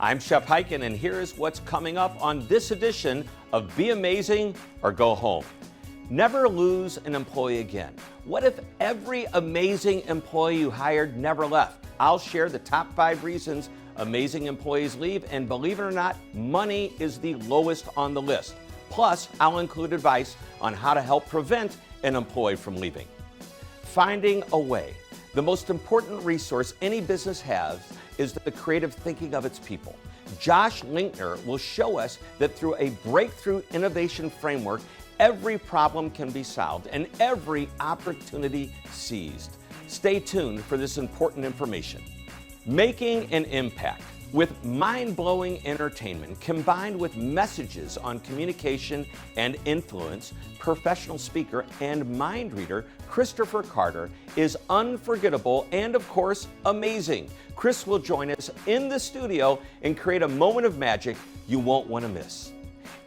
I'm Shep, and here's what's coming up on this edition of Be Amazing or Go Home. Never lose an employee again. What if every amazing employee you hired never left? I'll share the top 5 reasons amazing employees leave, and believe it or not, money is the lowest on the list. Plus, I'll include advice on how to help prevent an employee from leaving. Finding a way. The most important resource any business has is the creative thinking of its people. Josh Linkner will show us that through a breakthrough innovation framework, every problem can be solved and every opportunity seized. Stay tuned for this important information. Making an impact. With mind-blowing entertainment combined with messages on communication and influence, professional speaker and mind reader Christopher Carter is unforgettable and, of course, amazing. Chris will join us in the studio and create a moment of magic you won't want to miss.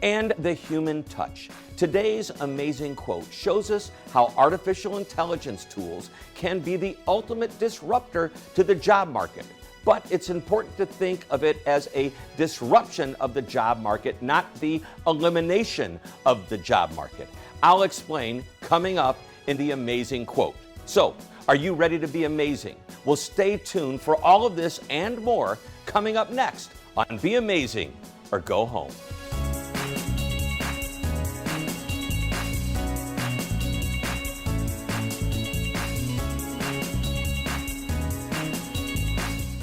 And the human touch. Today's amazing quote shows us how artificial intelligence tools can be the ultimate disruptor to the job market. But it's important to think of it as a disruption of the job market, not the elimination of the job market. I'll explain coming up in the amazing quote. So, are you ready to be amazing? Well, stay tuned for all of this and more coming up next on Be Amazing or Go Home.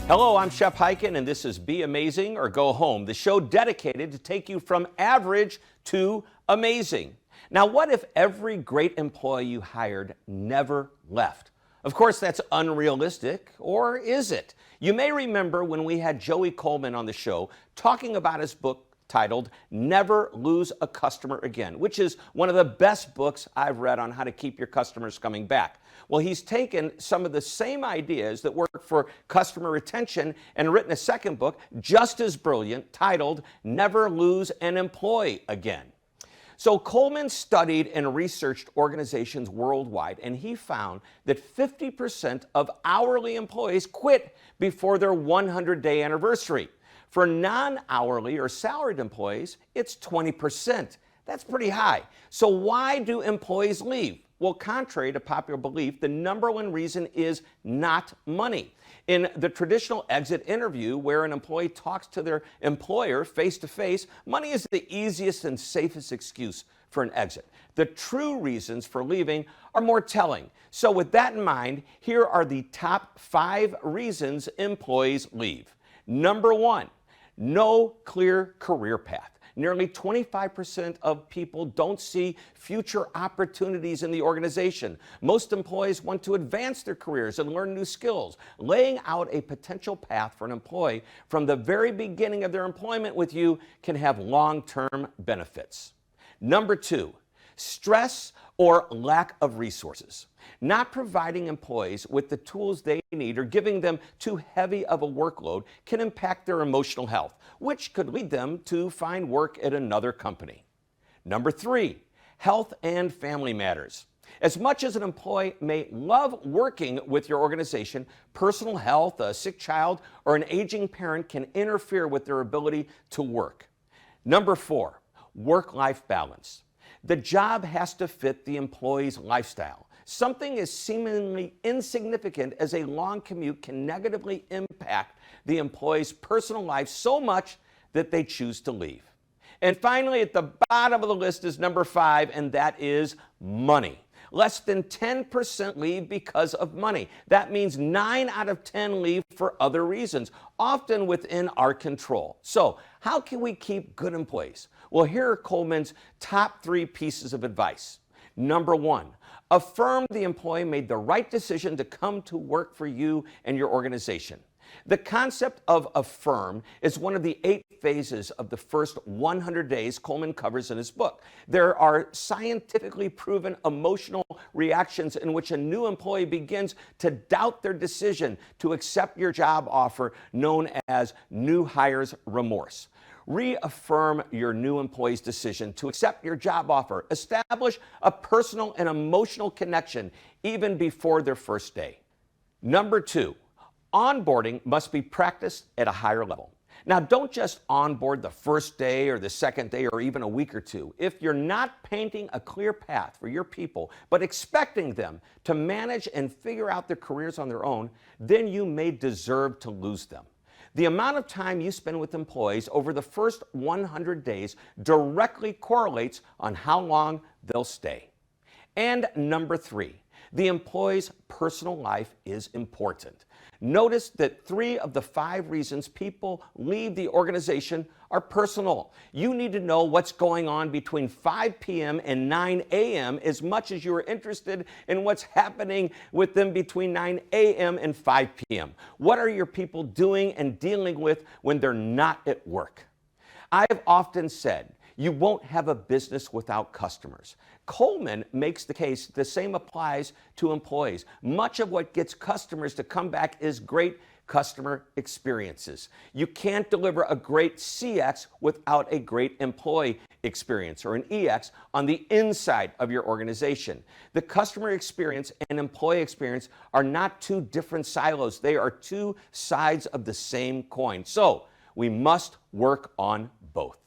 Hello, I'm Shep, and this is Be Amazing or Go Home, the show dedicated to take you from average to amazing. Now, what if every great employee you hired never left? Of course, that's unrealistic, or is it? You may remember when we had Joey Coleman on the show talking about his book titled Never Lose a Customer Again, which is one of the best books I've read on how to keep your customers coming back. Well, he's taken some of the same ideas that work for customer retention and written a second book, just as brilliant, titled Never Lose an Employee Again. So Coleman studied and researched organizations worldwide, and he found that 50% of hourly employees quit before their 100-day anniversary. For non-hourly or salaried employees, it's 20%. That's pretty high. So why do employees leave? Well, contrary to popular belief, the number one reason is not money. In the traditional exit interview, where an employee talks to their employer face-to-face, money is the easiest and safest excuse for an exit. The true reasons for leaving are more telling. So with that in mind, here are the top 5 reasons employees leave. Number 1, no clear career path. Nearly 25% of people don't see future opportunities in the organization. Most employees want to advance their careers and learn new skills. Laying out a potential path for an employee from the very beginning of their employment with you can have long-term benefits. Number 2, stress or lack of resources. Not providing employees with the tools they need or giving them too heavy of a workload can impact their emotional health, which could lead them to find work at another company. Number 3, health and family matters. As much as an employee may love working with your organization, personal health, a sick child, or an aging parent can interfere with their ability to work. Number 4, work-life balance. The job has to fit the employee's lifestyle. Something as seemingly insignificant as a long commute can negatively impact the employee's personal life so much that they choose to leave. And finally, at the bottom of the list is number 5, and that is money. Less than 10% leave because of money. That means 9 out of 10 leave for other reasons, often within our control. So, how can we keep good employees? Well, here are Coleman's top 3 pieces of advice. Number 1, affirm the employee made the right decision to come to work for you and your organization. The concept of affirm is one of the 8 phases of the first 100 days Coleman covers in his book. There are scientifically proven emotional reactions in which a new employee begins to doubt their decision to accept your job offer, known as new hire's remorse. Reaffirm your new employee's decision to accept your job offer. Establish a personal and emotional connection even before their first day. Number 2, onboarding must be practiced at a higher level. Now, don't just onboard the first day or the second day or even a week or two. If you're not painting a clear path for your people, but expecting them to manage and figure out their careers on their own, then you may deserve to lose them. The amount of time you spend with employees over the first 100 days directly correlates on how long they'll stay. And number 3, the employee's personal life is important. Notice that 3 of the 5 reasons people leave the organization are personal. You need to know what's going on between 5 p.m. and 9 a.m. as much as you are interested in what's happening with them between 9 a.m. and 5 p.m. What are your people doing and dealing with when they're not at work? I've often said, you won't have a business without customers. Coleman makes the case the same applies to employees. Much of what gets customers to come back is great customer experiences. You can't deliver a great CX without a great employee experience or an EX on the inside of your organization. The customer experience and employee experience are not 2 different silos. They are 2 sides of the same coin. So we must work on both.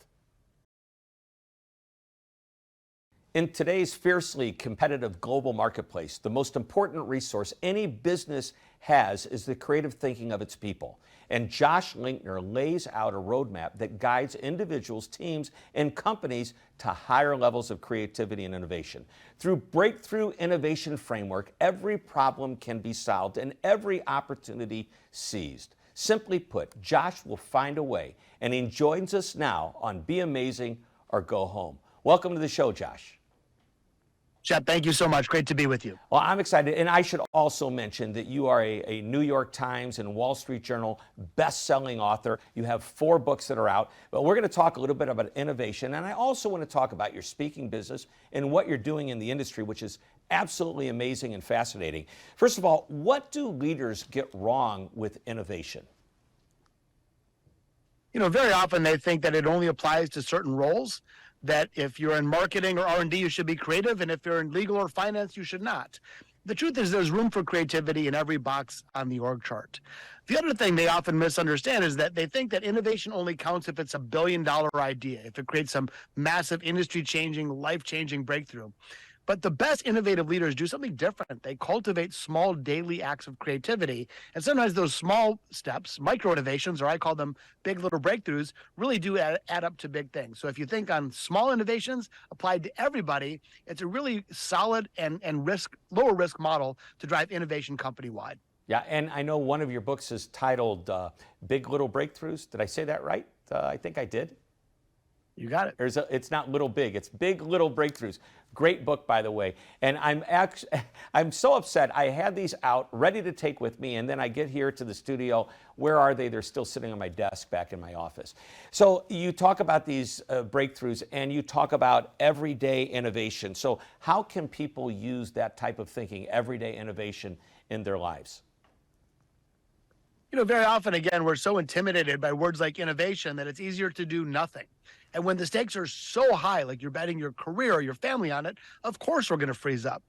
In today's fiercely competitive global marketplace, the most important resource any business has is the creative thinking of its people. And Josh Linkner lays out a roadmap that guides individuals, teams, and companies to higher levels of creativity and innovation. Through Breakthrough Innovation Framework, every problem can be solved and every opportunity seized. Simply put, Josh will find a way, and he joins us now on Be Amazing or Go Home. Welcome to the show, Josh. Shep, thank you so much. Great to be with you. Well, I'm excited, and I should also mention that you are a New York Times and Wall Street Journal best-selling author. You have 4 books that are out, but we're going to talk a little bit about innovation, and I also want to talk about your speaking business and what you're doing in the industry, which is absolutely amazing and fascinating. First of all, what do leaders get wrong with innovation? You know, very often they think that it only applies to certain roles, that if you're in marketing or R&D, you should be creative, and if you're in legal or finance, you should not. The truth is there's room for creativity in every box on the org chart. The other thing they often misunderstand is that they think that innovation only counts if it's a billion-dollar idea, if it creates some massive industry-changing, life-changing breakthrough. But the best innovative leaders do something different. They cultivate small daily acts of creativity. And sometimes those small steps, micro innovations, or I call them big little breakthroughs, really do add up to big things. So if you think on small innovations applied to everybody, it's a really solid and lower risk model to drive innovation company-wide. Yeah, and I know one of your books is titled Big Little Breakthroughs. Did I say that right? I think I did. You got it. It's not little big, it's Big Little Breakthroughs. Great book, by the way. And I'm so upset. I had these out ready to take with me, and then I get here to the studio. Where are they? They're still sitting on my desk back in my office. So you talk about these breakthroughs, and you talk about everyday innovation. So how can people use that type of thinking, everyday innovation, in their lives? You know, very often, again, we're so intimidated by words like innovation that it's easier to do nothing. And when the stakes are so high, like you're betting your career or your family on it, of course we're going to freeze up.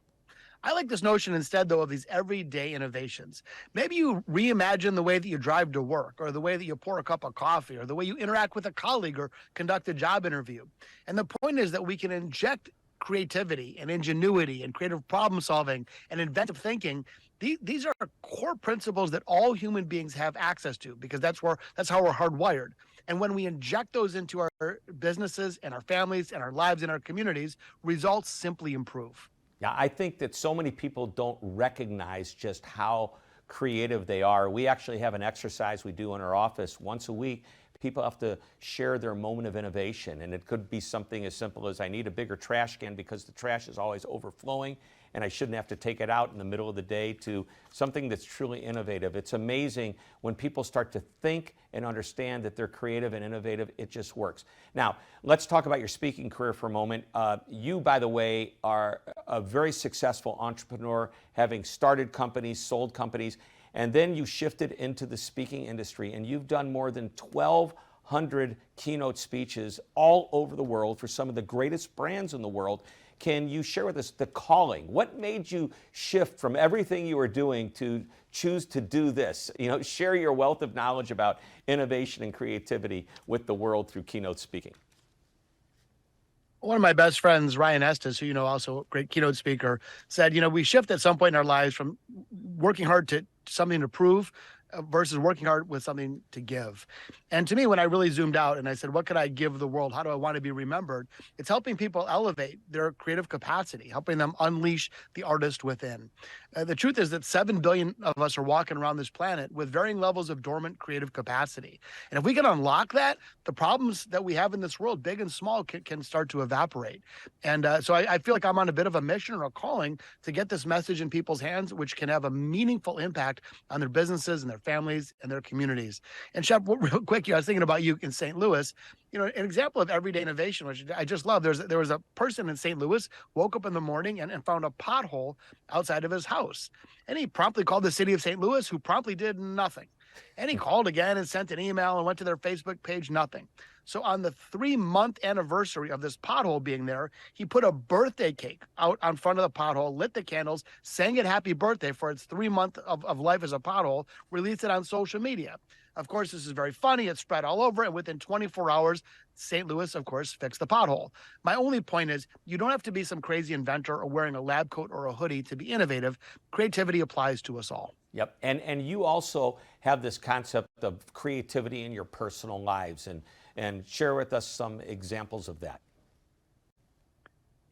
I like this notion instead, though, of these everyday innovations. Maybe you reimagine the way that you drive to work, or the way that you pour a cup of coffee, or the way you interact with a colleague or conduct a job interview. And the point is that we can inject creativity and ingenuity and creative problem solving and inventive thinking. These are core principles that all human beings have access to, because that's how we're hardwired. And when we inject those into our businesses and our families and our lives and our communities, results simply improve. Yeah, I think that so many people don't recognize just how creative they are. We actually have an exercise we do in our office once a week. People have to share their moment of innovation, and it could be something as simple as I need a bigger trash can because the trash is always overflowing and I shouldn't have to take it out in the middle of the day, to something that's truly innovative. It's amazing when people start to think and understand that they're creative and innovative, it just works. Now, let's talk about your speaking career for a moment. You, by the way, are a very successful entrepreneur, having started companies, sold companies, and then you shifted into the speaking industry, and you've done more than 1,200 keynote speeches all over the world for some of the greatest brands in the world. Can you share with us the calling? What made you shift from everything you were doing to choose to do this? Share your wealth of knowledge about innovation and creativity with the world through keynote speaking. One of my best friends, Ryan Estes, who also a great keynote speaker, said, we shift at some point in our lives from working hard to something to prove versus working hard with something to give. And to me, when I really zoomed out and I said, what could I give the world? How do I want to be remembered? It's helping people elevate their creative capacity, helping them unleash the artist within. The truth is that 7 billion of us are walking around this planet with varying levels of dormant creative capacity. And if we can unlock that, the problems that we have in this world, big and small, can start to evaporate. And so I feel like I'm on a bit of a mission or a calling to get this message in people's hands, which can have a meaningful impact on their businesses and their families and their communities. And Shep, real quick, I was thinking about you in St. Louis. An example of everyday innovation, which I just love. There was a person in St. Louis, woke up in the morning and found a pothole outside of his house. And he promptly called the city of St. Louis, who promptly did nothing. And he called again and sent an email and went to their Facebook page, nothing. So on the 3-month anniversary of this pothole being there, he put a birthday cake out on front of the pothole, lit the candles, sang it happy birthday for its 3 month of life as a pothole, released it on social media. Of course, this is very funny. It spread all over, and within 24 hours, St. Louis, of course, fixed the pothole. My only point is you don't have to be some crazy inventor or wearing a lab coat or a hoodie to be innovative. Creativity applies to us all. Yep, and you also have this concept of creativity in your personal lives, and share with us some examples of that.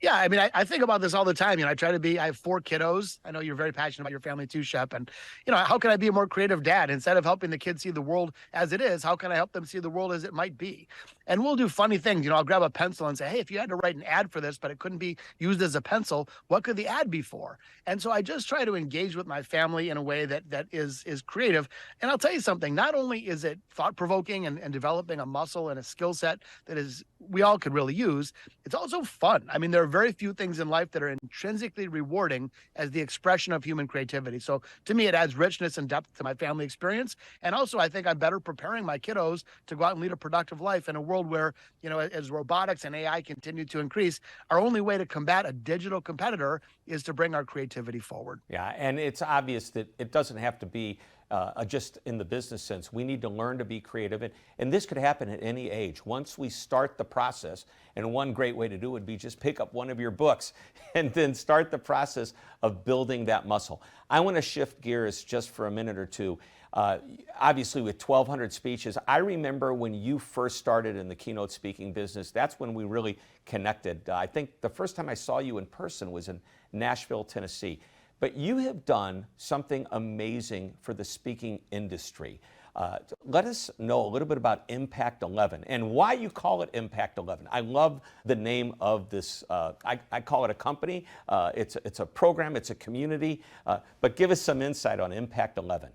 Yeah, I mean, I think about this all the time. I have 4 kiddos. I know you're very passionate about your family too, Shep. And, how can I be a more creative dad? Instead of helping the kids see the world as it is, how can I help them see the world as it might be? And we'll do funny things. I'll grab a pencil and say, hey, if you had to write an ad for this, but it couldn't be used as a pencil, what could the ad be for? And so I just try to engage with my family in a way that is creative. And I'll tell you something, not only is it thought-provoking and developing a muscle and a skill set that we all could really use, it's also fun. I mean, there are very few things in life that are intrinsically rewarding as the expression of human creativity. So to me, it adds richness and depth to my family experience. And also, I think I'm better preparing my kiddos to go out and lead a productive life in a world where, as robotics and AI continue to increase, our only way to combat a digital competitor is to bring our creativity forward. Yeah, and it's obvious that it doesn't have to be just in the business sense. We need to learn to be creative, and this could happen at any age. Once we start the process, and one great way to do it would be just pick up one of your books and then start the process of building that muscle. I want to shift gears just for a minute or two. Obviously, with 1,200 speeches, I remember when you first started in the keynote speaking business. That's when we really connected. I think the first time I saw you in person was in Nashville, Tennessee. But you have done something amazing for the speaking industry. Let us know a little bit about Impact 11 and why you call it Impact 11. I love the name of this. I call it a company. It's a program. It's a community. But give us some insight on Impact 11.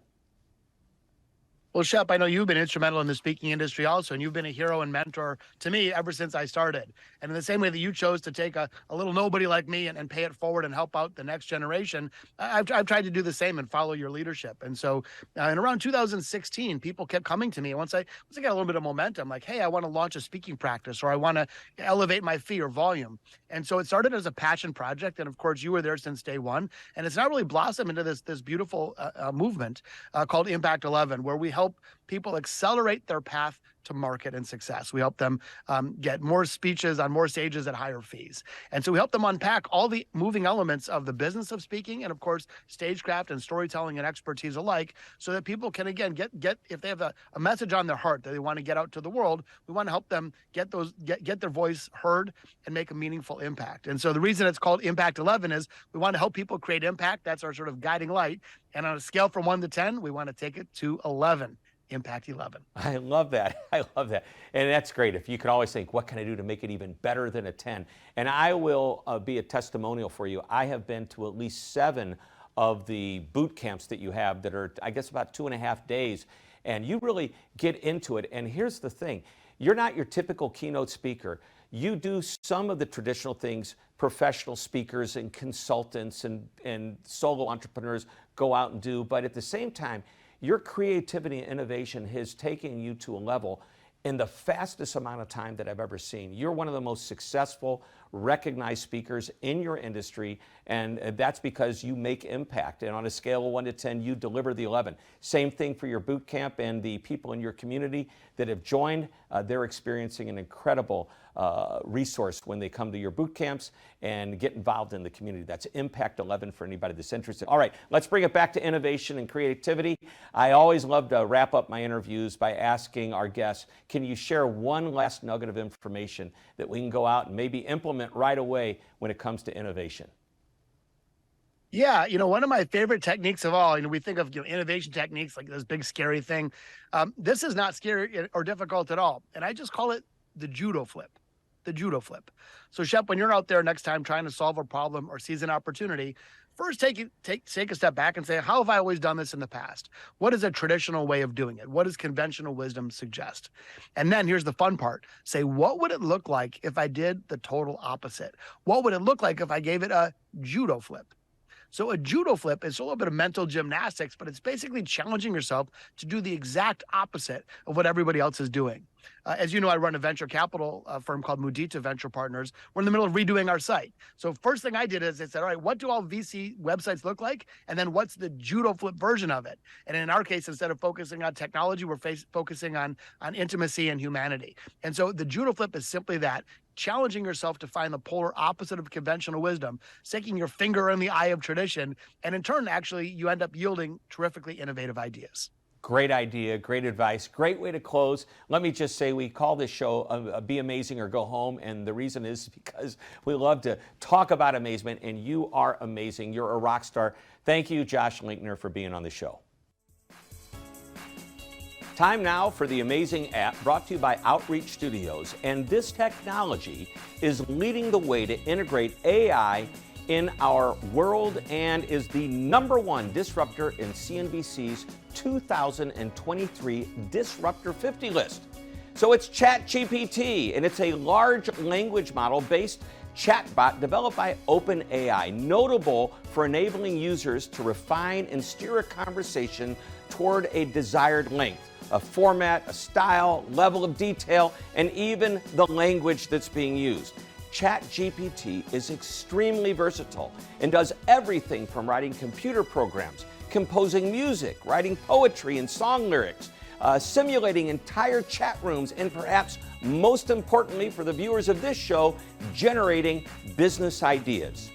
Well, Shep, I know you've been instrumental in the speaking industry also, and you've been a hero and mentor to me ever since I started. And in the same way that you chose to take a little nobody like me and pay it forward and help out the next generation, I've tried to do the same and follow your leadership. And so in around 2016, people kept coming to me. Once I got a little bit of momentum, like, hey, I want to launch a speaking practice, or I want to elevate my fee or volume. And so it started as a passion project. And of course, you were there since day one. And it's now really blossomed into this beautiful movement called Impact 11, where we help people accelerate their path to market and success. We help them get more speeches on more stages at higher fees. And so we help them unpack all the moving elements of the business of speaking and, of course, stagecraft and storytelling and expertise alike, so that people can, again, get if they have a message on their heart that they want to get out to the world, we want to help them get their voice heard and make a meaningful impact. And so the reason it's called Impact 11 is we want to help people create impact. That's our sort of guiding light. And on a scale from 1 to 10, we want to take it to 11. Impact 11. I love that. I love that. And that's great. If you could always think, what can I do to make it even better than a 10? And I will be a testimonial for you. I have been to at least 7 of the boot camps that you have that are, I guess, about 2.5 days. And you really get into it. And here's the thing. You're not your typical keynote speaker. You do some of the traditional things professional speakers and consultants and solo entrepreneurs go out and do. But at the same time, your creativity and innovation has taken you to a level in the fastest amount of time that I've ever seen. You're one of the most successful, recognized speakers in your industry, and that's because you make impact. And on a scale of 1 to 10, you deliver the 11. Same thing for your boot camp and the people in your community that have joined. They're experiencing an incredible resource when they come to your boot camps and get involved in the community. That's Impact 11 for anybody that's interested. All right, let's bring it back to innovation and creativity. I always love to wrap up my interviews by asking our guests, can you share one last nugget of information that we can go out and maybe implement right away when it comes to innovation? Yeah, one of my favorite techniques of all, we think of innovation techniques like this big scary thing. This is not scary or difficult at all. And I just call it the judo flip. The judo flip. So Shep, when you're out there next time trying to solve a problem or seize an opportunity, first take a step back and say, how have I always done this in the past? What is a traditional way of doing it? What does conventional wisdom suggest? And then here's the fun part. Say, what would it look like if I did the total opposite? What would it look like if I gave it a judo flip? So a judo flip is a little bit of mental gymnastics, but it's basically challenging yourself to do the exact opposite of what everybody else is doing. As you know, I run a venture capital firm called Mudita Venture Partners. We're in the middle of redoing our site. So first thing I did is I said, all right, what do all VC websites look like? And then what's the judo flip version of it? And in our case, instead of focusing on technology, we're focusing on intimacy and humanity. And so the judo flip is simply that, challenging yourself to find the polar opposite of conventional wisdom, sticking your finger in the eye of tradition, and in turn, actually, you end up yielding terrifically innovative ideas. Great idea, great advice, great way to close. Let me just say we call this show Be Amazing or Go Home, and the reason is because we love to talk about amazement, and you are amazing. You're a rock star. Thank you, Josh Linkner, for being on the show. Time now for the Amazing app, brought to you by Outreach Studios, and this technology is leading the way to integrate AI in our world and is the #1 disruptor in CNBC's 2023 Disruptor 50 list. So it's ChatGPT, and it's a large language model-based chatbot developed by OpenAI, notable for enabling users to refine and steer a conversation toward a desired length, a format, a style, level of detail, and even the language that's being used. ChatGPT is extremely versatile and does everything from writing computer programs, composing music, writing poetry and song lyrics, simulating entire chat rooms, and perhaps most importantly for the viewers of this show, generating business ideas.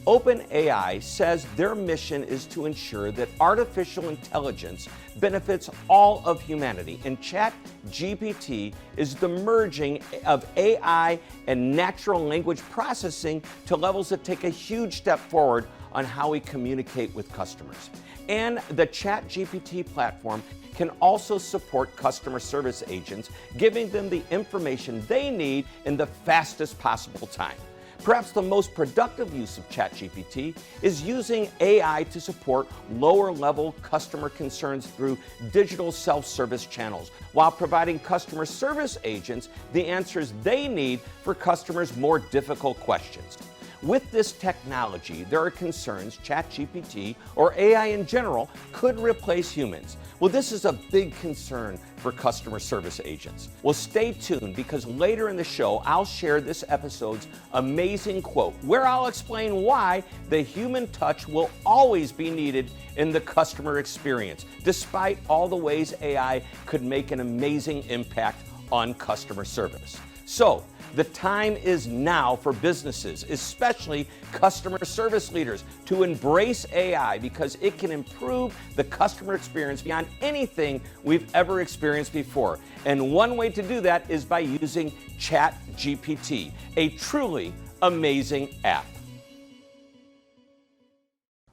OpenAI says their mission is to ensure that artificial intelligence benefits all of humanity, and ChatGPT is the merging of AI and natural language processing to levels that take a huge step forward on how we communicate with customers. And the ChatGPT platform can also support customer service agents, giving them the information they need in the fastest possible time. Perhaps the most productive use of ChatGPT is using AI to support lower-level customer concerns through digital self-service channels, while providing customer service agents the answers they need for customers' more difficult questions. With this technology, there are concerns ChatGPT or AI in general could replace humans. Well, this is a big concern for customer service agents. Well, stay tuned, because later in the show, I'll share this episode's amazing quote, where I'll explain why the human touch will always be needed in the customer experience, despite all the ways AI could make an amazing impact on customer service. So, the time is now for businesses, especially customer service leaders, to embrace AI, because it can improve the customer experience beyond anything we've ever experienced before. And one way to do that is by using ChatGPT, a truly amazing app.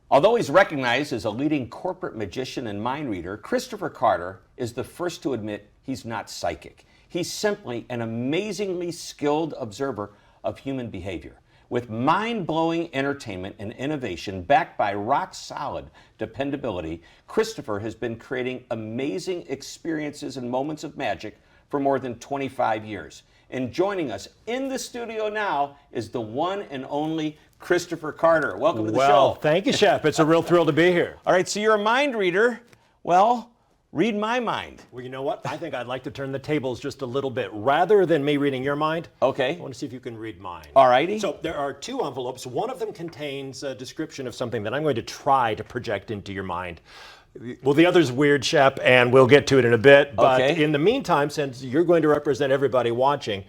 Although he's recognized as a leading corporate magician and mind reader, Christopher Carter is the first to admit he's not psychic. He's simply an amazingly skilled observer of human behavior. With mind-blowing entertainment and innovation backed by rock-solid dependability, Christopher has been creating amazing experiences and moments of magic for more than 25 years. And joining us in the studio now is the one and only Christopher Carter. Welcome to the show. Well, thank you, Shep. It's a real thrill to be here. All right, so you're a mind reader. Well, read my mind. Well, you know what? I think I'd like to turn the tables just a little bit. Rather than me reading your mind, Okay. I want to see if you can read mine. All righty. So there are two envelopes. One of them contains a description of something that I'm going to try to project into your mind. Well, the other's weird, Shep, and we'll get to it in a bit. But Okay. in the meantime, since you're going to represent everybody watching,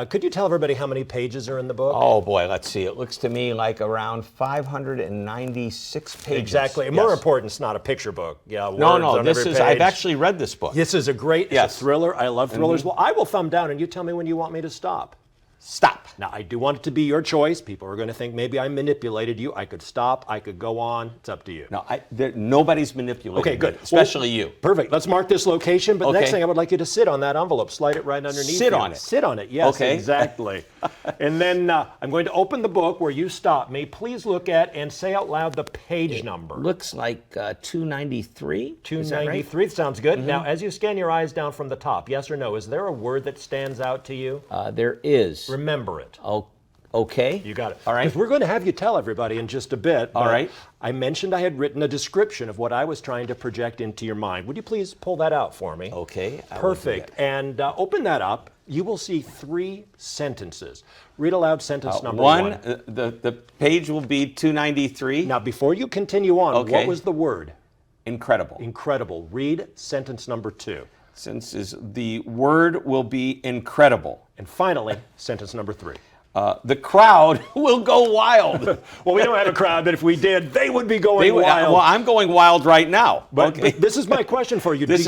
could you tell everybody how many pages are in the book? Oh boy, let's see. It looks to me like around 596 pages. Exactly. And Yes. more important, it's not a picture book. Yeah, No, words no. on This every is. I've page. actually read this book. This is a great Yes. it's a thriller. I love thrillers. Well, I will thumb down, and you tell me when you want me to stop. Stop. Now, I do want it to be your choice. People are going to think maybe I manipulated you. I could stop. I could go on. It's up to you. No, nobody's manipulating. Okay, good. me, especially you. Perfect. Let's mark this location. But Okay. next thing, I would like you to sit on that envelope. Slide it right underneath. Sit you. on it. Sit on it. Yes, Okay. exactly. And then I'm going to open the book where you stop me. Please look at and say out loud the page number. Looks like 293. 293 sounds good. Now, as you scan your eyes down from the top, yes or no, is there a word that stands out to you? There is. Remember it. Oh, okay. You got it. All right. Because we're going to have you tell everybody in just a bit. All but right. I mentioned I had written a description of what I was trying to project into your mind. Would you please pull that out for me? Okay. I will do Perfect. that. And open that up. You will see 3 sentences. Read aloud sentence number one. The page will be 293. Now, before you continue on, Okay. what was the word? Incredible. Incredible. Read sentence number 2. The word will be incredible. And finally, sentence number 3. The crowd will go wild. Well, we don't have a crowd, but if we did, they would be going wild. Well, I'm going wild right now. But okay. this is my question for you. This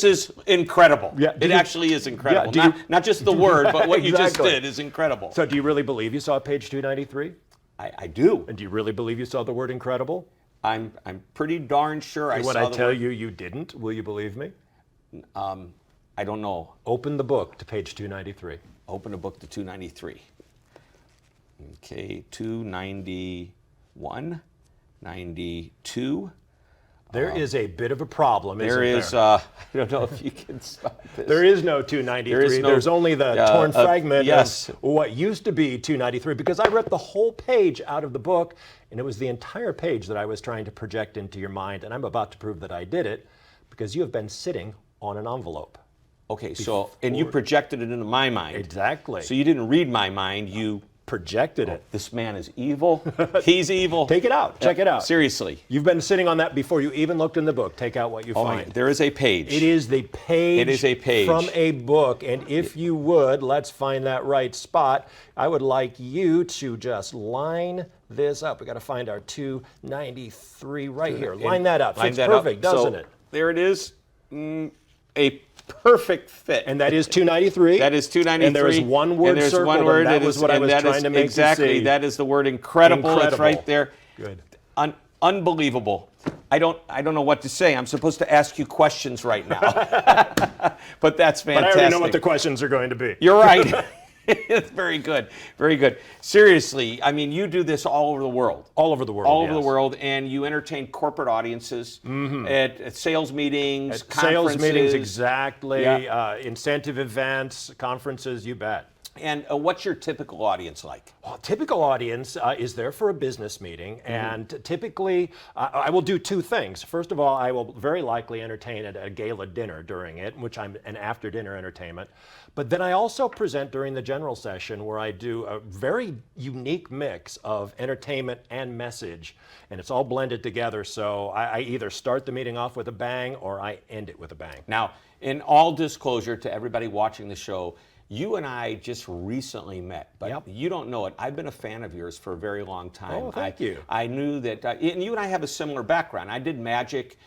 is incredible. Yeah, it actually is incredible. do you- Not just the word, but what you just Exactly. did is incredible. So do you really believe you saw page 293? I do. And do you really believe you saw the word incredible? I'm pretty darn sure I And when saw I the tell word. you didn't, will you believe me? I don't know. Open the book to page 293. Open a book to 293. Okay, 291, 92. There is a bit of a problem, There isn't is, there? I don't know if you can stop this. There is no 293. There is no- There's only the torn fragment yes. of what used to be 293 because I ripped the whole page out of the book, and it was the entire page that I was trying to project into your mind, and I'm about to prove that I did it because you have been sitting on an envelope. Okay, so, and you projected it into my mind. Exactly. So you didn't read my mind, you, Projected it. this man is evil, he's evil. Take it out. Check it out. Seriously. You've been sitting on that before you even looked in the book. Take out what you Oh my, find. there is a page. It is the page. It is a page. From a book, and if you would, let's find that right spot. I would like you to just line this up. We got to find our 293 right here. Line that up. Line Fits that up. perfect, doesn't So, it? There it is. A perfect fit. And that is 293. That is 293. And there is one word and there's circled, one word. and that It was is- what I and was that trying is to make exactly, you see. that is the word incredible. It's Incredible. right there. Good. Unbelievable. I don't know what to say. I'm supposed to ask you questions right now. But that's But I fantastic. already know what the questions are going to be. You're right. It's very good. Very good. Seriously, I mean, you do this all over the world. All over the world. All over the yes. world, and you entertain corporate audiences at sales meetings, At sales meetings, conferences. exactly. Yeah. Incentive events, conferences, you bet. And what's your typical audience like? Well, typical audience is there for a business meeting, and typically I will do 2 things. First of all, I will very likely entertain at a gala dinner during it, which I'm an after-dinner entertainment. But then I also present during the general session where I do a very unique mix of entertainment and message, and it's all blended together. So I either start the meeting off with a bang or I end it with a bang. Now, in all disclosure to everybody watching the show, you and I just recently met, but Yep. you don't know it. I've been a fan of yours for a very long time. Oh, thank you. I knew that, and you and I have a similar background. I did magic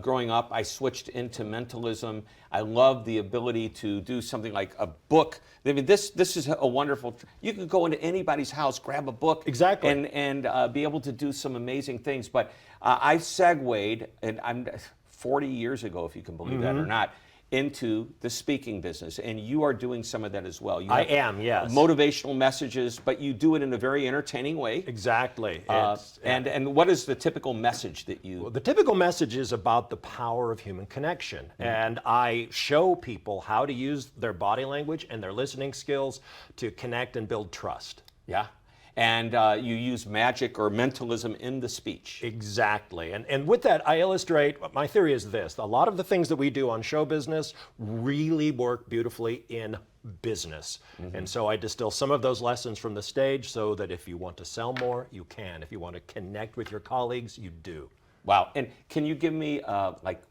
growing up. I switched into mentalism. I love the ability to do something like a book. I mean, this is a wonderful. You can go into anybody's house, grab a book, Exactly. and be able to do some amazing things. But I segued, and I'm 40 years ago, if you can believe that or not, into the speaking business, and you are doing some of that as well. You I have am, yes. motivational messages, but you do it in a very entertaining way. Exactly. And what is the typical message that you? The typical message is about the power of human connection. And I show people how to use their body language and their listening skills to connect and build trust. Yeah. and you use magic or mentalism in the speech. Exactly. And with that, I illustrate, my theory is this. A lot of the things that we do on show business really work beautifully in business. And so I distill some of those lessons from the stage so that if you want to sell more, you can. If you want to connect with your colleagues, you do. Wow. And can you give me,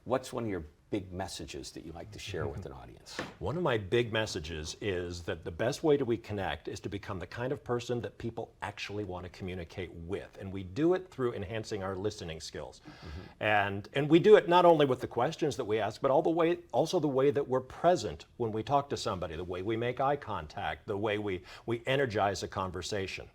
what's one of your big messages that you like to share with an audience? One of my big messages is that the best way we connect is to become the kind of person that people actually want to communicate with. And we do it through enhancing our listening skills. And we do it not only with the questions that we ask, but also the way that we're present when we talk to somebody, the way we make eye contact, the way we energize a conversation.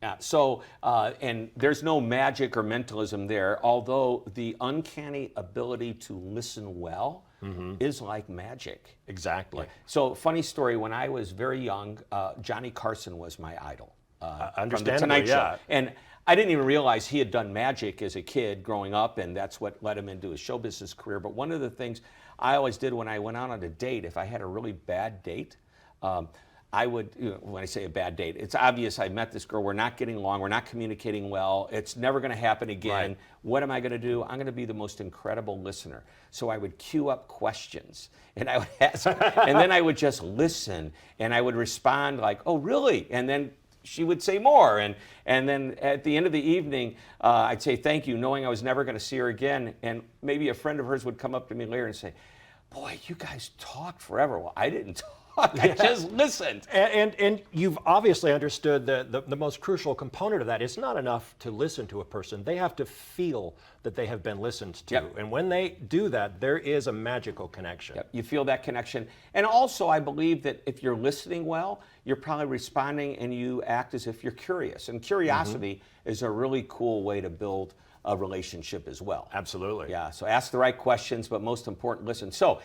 Yeah, so, and there's no magic or mentalism there, although the uncanny ability to listen well is like magic. Exactly. So, funny story, when I was very young, Johnny Carson was my idol. From the Understandably, Tonight Show. yeah. And I didn't even realize he had done magic as a kid growing up, and that's what led him into his show business career. But one of the things I always did when I went out on a date, if I had a really bad date, I would, when I say a bad date, it's obvious I met this girl, we're not getting along, we're not communicating well, it's never going to happen again. Right. What am I going to do? I'm going to be the most incredible listener. So I would queue up questions, and I would ask, and then I would just listen, and I would respond like, oh, really? And then she would say more, and then at the end of the evening, I'd say thank you, knowing I was never going to see her again, and maybe a friend of hers would come up to me later and say, boy, you guys talked forever. Well, I didn't talk. I just listened. And you've obviously understood the most crucial component of that. It's not enough to listen to a person. They have to feel that they have been listened to. Yep. And when they do that, there is a magical connection. Yep, you feel that connection. And also, I believe that if you're listening well, you're probably responding and you act as if you're curious. And curiosity is a really cool way to build a relationship as well. Absolutely. Yeah, so ask the right questions, but most important, listen. So,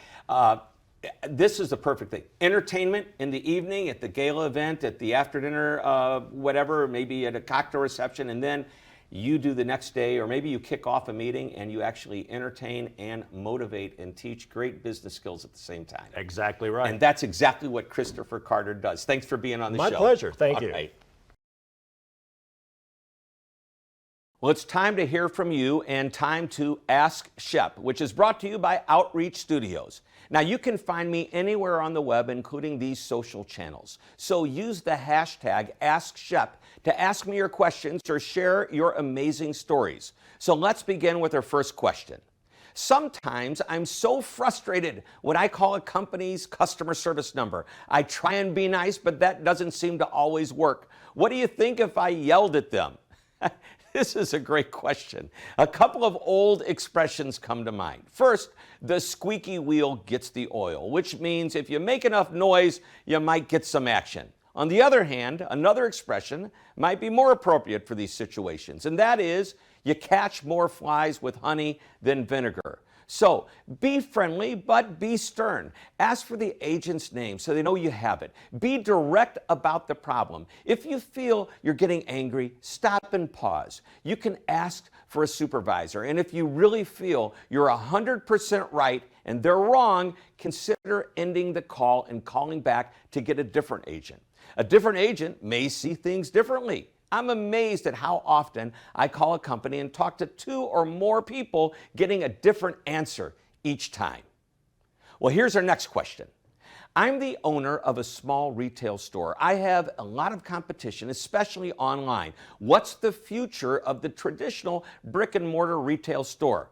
this is the perfect thing. Entertainment in the evening, at the gala event, at the after dinner, whatever, maybe at a cocktail reception, and then you do the next day, or maybe you kick off a meeting and you actually entertain and motivate and teach great business skills at the same time. Exactly right. And that's exactly what Christopher Carter does. Thanks for being on the show. My pleasure. Thank you. Right. Well, it's time to hear from you and time to Ask Shep, which is brought to you by Outreach Studios. Now, you can find me anywhere on the web, including these social channels. So use the hashtag AskShep to ask me your questions or share your amazing stories. So let's begin with our first question. Sometimes I'm so frustrated when I call a company's customer service number. I try and be nice, but that doesn't seem to always work. What do you think if I yelled at them? This is a great question. A couple of old expressions come to mind. First, the squeaky wheel gets the oil, which means if you make enough noise, you might get some action. On the other hand, another expression might be more appropriate for these situations, and that is, you catch more flies with honey than vinegar. So be friendly, but be stern. Ask for the agent's name so they know you have it. Be direct about the problem. If you feel you're getting angry, stop and pause. You can ask for a supervisor. And if you really feel you're 100% right and they're wrong, consider ending the call and calling back to get a different agent. A different agent may see things differently. I'm amazed at how often I call a company and talk to 2 or more people getting a different answer each time. Well, here's our next question. I'm the owner of a small retail store. I have a lot of competition, especially online. What's the future of the traditional brick and mortar retail store?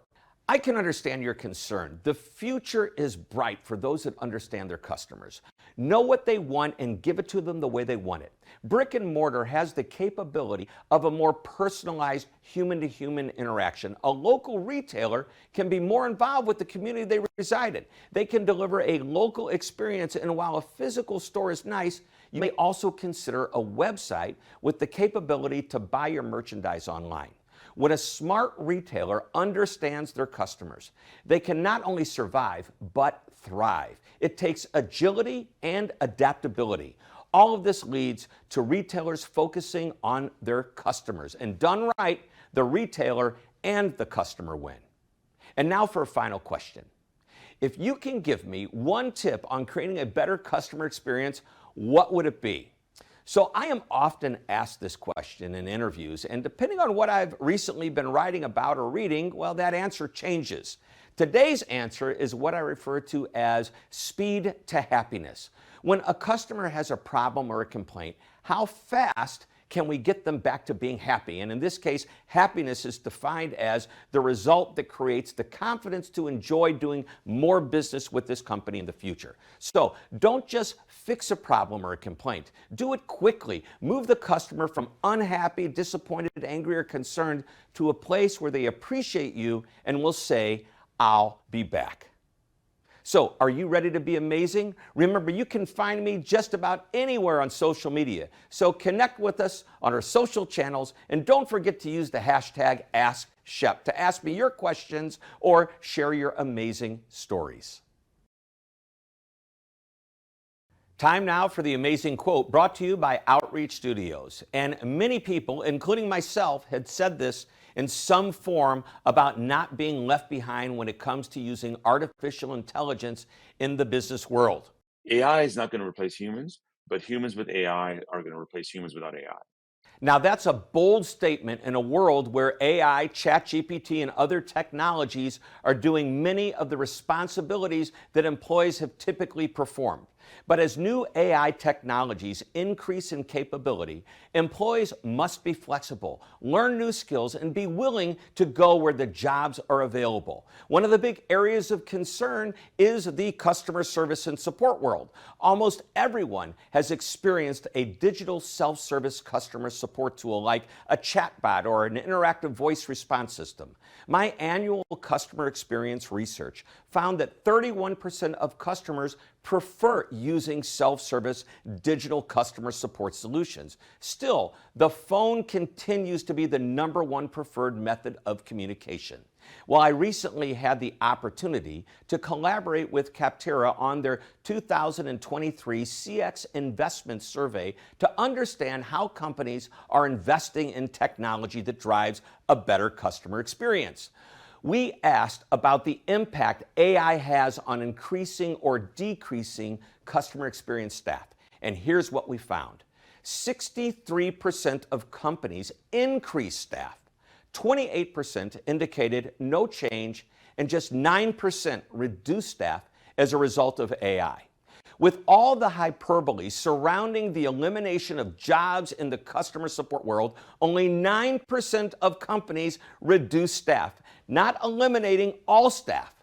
I can understand your concern. The future is bright for those that understand their customers. Know what they want and give it to them the way they want it. Brick and mortar has the capability of a more personalized human-to-human interaction. A local retailer can be more involved with the community they reside in. They can deliver a local experience, and while a physical store is nice, you may also consider a website with the capability to buy your merchandise online. When a smart retailer understands their customers, they can not only survive, but thrive. It takes agility and adaptability. All of this leads to retailers focusing on their customers. And done right, the retailer and the customer win. And now for a final question. If you can give me one tip on creating a better customer experience, what would it be? So I am often asked this question in interviews, and depending on what I've recently been writing about or reading, well, that answer changes. Today's answer is what I refer to as speed to happiness. When a customer has a problem or a complaint, how fast can we get them back to being happy? And in this case, happiness is defined as the result that creates the confidence to enjoy doing more business with this company in the future. So don't just fix a problem or a complaint. Do it quickly. Move the customer from unhappy, disappointed, angry, or concerned to a place where they appreciate you and will say, "I'll be back." So, are you ready to be amazing? Remember, you can find me just about anywhere on social media. So connect with us on our social channels, and don't forget to use the hashtag AskShep to ask me your questions or share your amazing stories. Time now for the amazing quote brought to you by Outreach Studios. And many people, including myself, had said this in some form about not being left behind when it comes to using artificial intelligence in the business world. AI is not going to replace humans, but humans with AI are going to replace humans without AI. Now, that's a bold statement in a world where AI, ChatGPT, and other technologies are doing many of the responsibilities that employees have typically performed. But as new AI technologies increase in capability, employees must be flexible, learn new skills, and be willing to go where the jobs are available. One of the big areas of concern is the customer service and support world. Almost everyone has experienced a digital self-service customer support tool like a chatbot or an interactive voice response system. My annual customer experience research found that 31% of customers prefer using self-service digital customer support solutions. Still, the phone continues to be the #1 preferred method of communication. Well, I recently had the opportunity to collaborate with Capterra on their 2023 CX Investment Survey to understand how companies are investing in technology that drives a better customer experience. We asked about the impact AI has on increasing or decreasing customer experience staff. And here's what we found. 63% of companies increased staff. 28% indicated no change, and just 9% reduced staff as a result of AI. With all the hyperbole surrounding the elimination of jobs in the customer support world, only 9% of companies reduce staff, not eliminating all staff.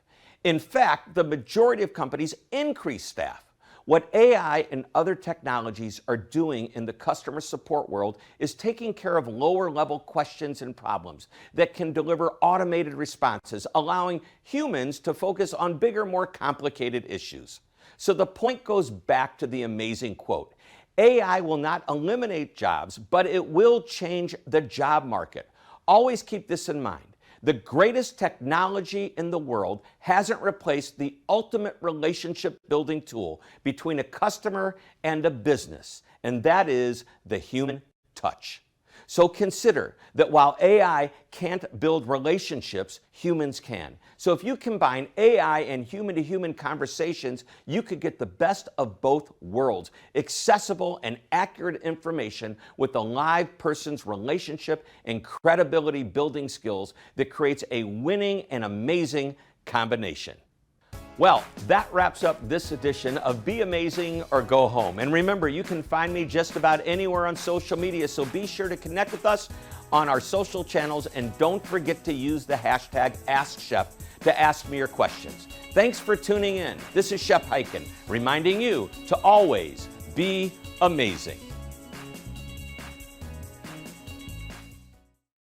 In fact, the majority of companies increase staff. What AI and other technologies are doing in the customer support world is taking care of lower-level questions and problems that can deliver automated responses, allowing humans to focus on bigger, more complicated issues. So the point goes back to the amazing quote. AI will not eliminate jobs, but it will change the job market. Always keep this in mind. The greatest technology in the world hasn't replaced the ultimate relationship building tool between a customer and a business, and that is the human touch. So consider that while AI can't build relationships, humans can. So if you combine AI and human-to-human conversations, you could get the best of both worlds, accessible and accurate information with a live person's relationship and credibility building skills that creates a winning and amazing combination. Well, that wraps up this edition of Be Amazing or Go Home. And remember, you can find me just about anywhere on social media, so be sure to connect with us on our social channels, and don't forget to use the hashtag AskShep to ask me your questions. Thanks for tuning in. This is Shep reminding you to always be amazing.